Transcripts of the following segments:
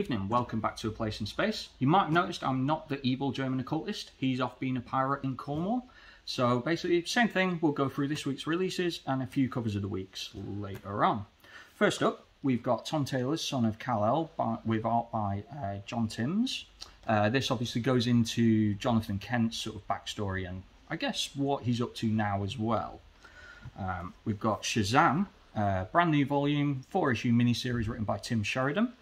evening, welcome back to A Place in Space. You might have noticed I'm not the evil German occultist, he's off being a pirate in Cornwall. So basically, same thing, we'll go through this week's releases and a few covers of the weeks later on. First up, we've got Tom Taylor's Son of Kal-El with art by John Timms. This obviously goes into Jonathan Kent's sort of backstory and I guess what he's up to now as well. We've got Shazam, brand new volume, 4-issue miniseries written by Tim Sheridan.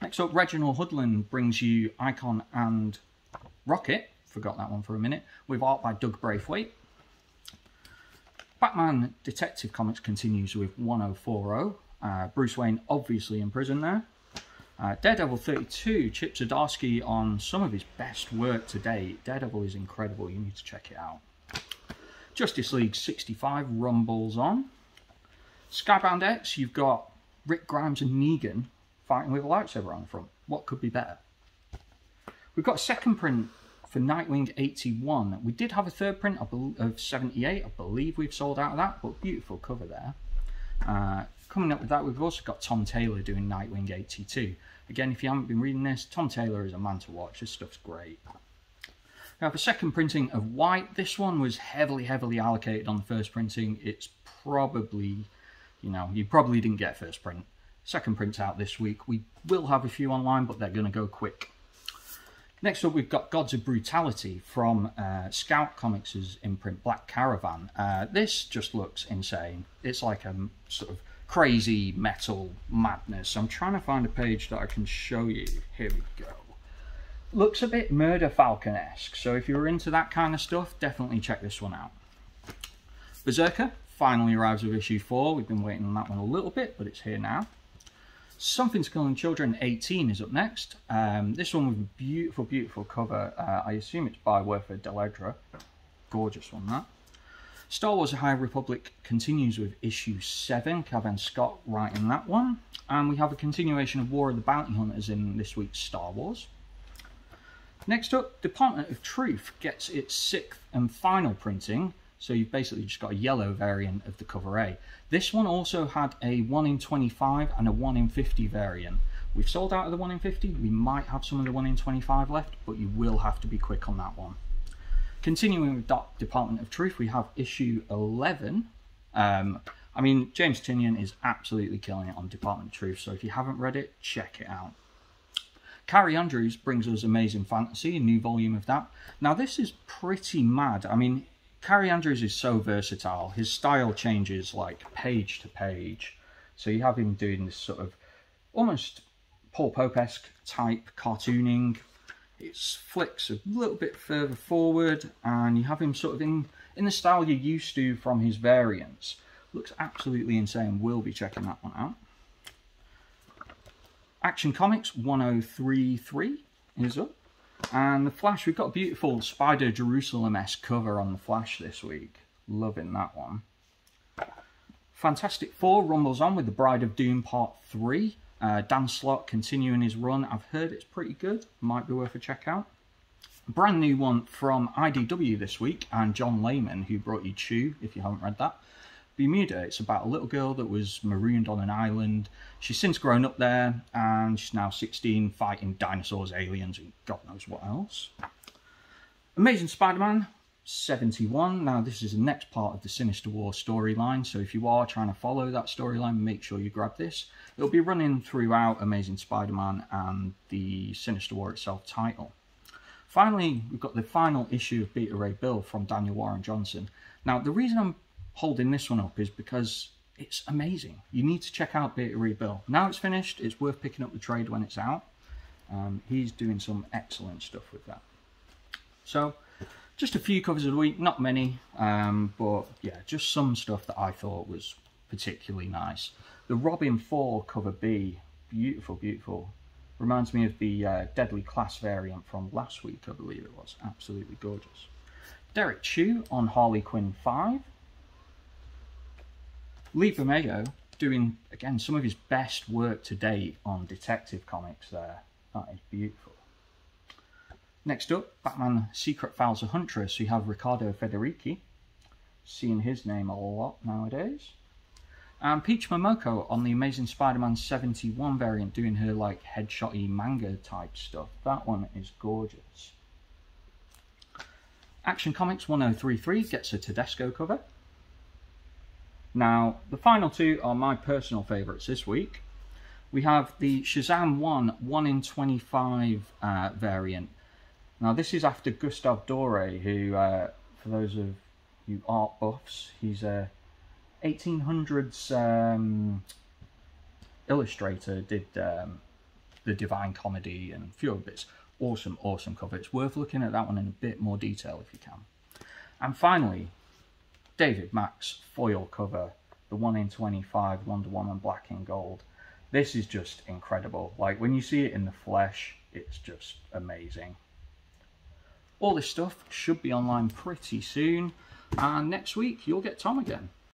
Next up, Reginald Hudlin brings you Icon and Rocket, forgot that one for a minute, with art by Doug Braithwaite. Batman Detective Comics continues with 1040, Bruce Wayne obviously in prison there. Daredevil 32, Chip Zdarsky on some of his best work to date. Daredevil is incredible, you need to check it out. Justice League 65 rumbles on. Skybound X, you've got Rick Grimes and Negan fighting with a lightsaber on the front. What could be better? We've got a second print for Nightwing 81. We did have a third print of 78. I believe we've sold out of that, but beautiful cover there. Coming up with that, we've also got Tom Taylor doing Nightwing 82. Again, if you haven't been reading this, Tom Taylor is a man to watch. This stuff's great. We have a second printing of White. This one was heavily allocated on the first printing. It's probably, you probably didn't get first print. Second print's out this week. We will have a few online, but they're going to go quick. Next up, we've got Gods of Brutality from Scout Comics' imprint Black Caravan. This just looks insane. It's like a sort of crazy metal madness. I'm trying to find a page that I can show you. Here we go. Looks a bit Murder Falcon-esque, so if you're into that kind of stuff, definitely check this one out. Berserker finally arrives with issue 4. We've been waiting on that one a little bit, but it's here now. Something's Killing Children 18 is up next. This one with a beautiful cover. I assume it's by Werther Dell'Edera. Gorgeous one, that. Star Wars: The High Republic continues with issue 7. Kevin Scott writing that one. And we have a continuation of War of the Bounty Hunters in this week's Star Wars. Next up, Department of Truth gets its 6th and final printing. So you've basically just got a yellow variant of the cover A. This one also had a 1 in 25 and a 1 in 50 variant. We've sold out of the 1 in 50. We might have some of the 1 in 25 left, but you will have to be quick on that one. Continuing with Department of Truth, we have issue 11. I mean, James Tynion is absolutely killing it on Department of Truth, so if you haven't read it, check it out. Carrie Andrews brings us Amazing Fantasy, a new volume of that. Now, this is pretty mad. I mean, Carrie Andrews is so versatile. His style changes like page to page. So you have him doing this sort of almost Paul Pope-esque type cartooning. It flicks a little bit further forward and you have him sort of in the style you're used to from his variants. Looks absolutely insane. We'll be checking that one out. Action Comics 1033 is up. And the Flash, we've got a beautiful Spider Jerusalem-esque cover on the Flash this week. Loving that one. Fantastic Four rumbles on with The Bride of Doom Part 3. Dan Slott continuing his run. I've heard it's pretty good. Might be worth a check out. Brand new one from IDW this week and John Layman, who brought you Chew, if you haven't read that. Bermuda, it's about a little girl that was marooned on an island. She's since grown up there and she's now 16 fighting dinosaurs, aliens and God knows what else. Amazing Spider-Man 71. Now this is the next part of the Sinister War storyline, so if you are trying to follow that storyline, make sure you grab this. It'll be running throughout Amazing Spider-Man and the Sinister War itself title. Finally, we've got the final issue of Beta Ray Bill from Daniel Warren Johnson. Now the reason I'm holding this one up is because it's amazing. You need to check out Beta Ray Bill. Now it's finished, it's worth picking up the trade when it's out. He's doing some excellent stuff with that. So, just a few covers of the week, not many, but yeah, just some stuff that I thought was particularly nice. The Robin 4 cover B, beautiful. Reminds me of the Deadly Class variant from last week, I believe it was. Absolutely gorgeous. Derek Chew on Harley Quinn 5. Lee Bermejo doing, again, some of his best work to date on Detective Comics there. That is beautiful. Next up, Batman Secret Files of Huntress. So you have Riccardo Federici. Seeing his name a lot nowadays. And Peach Momoko on the Amazing Spider-Man 71 variant, doing her like headshot-y manga type stuff. That one is gorgeous. Action Comics 1033 gets a Tedesco cover. Now, the final two are my personal favourites this week. We have the Shazam 1 in 25 variant. Now, this is after Gustave Doré, who, for those of you art buffs, he's a 1800s illustrator, did the Divine Comedy and a few other bits. Awesome, awesome cover. It's worth looking at that one in a bit more detail if you can. And finally, David Mack's foil cover, the 1 in 25 Wonder Woman black and gold. This is just incredible. Like, when you see it in the flesh, it's just amazing. All this stuff should be online pretty soon, and next week you'll get Tom again.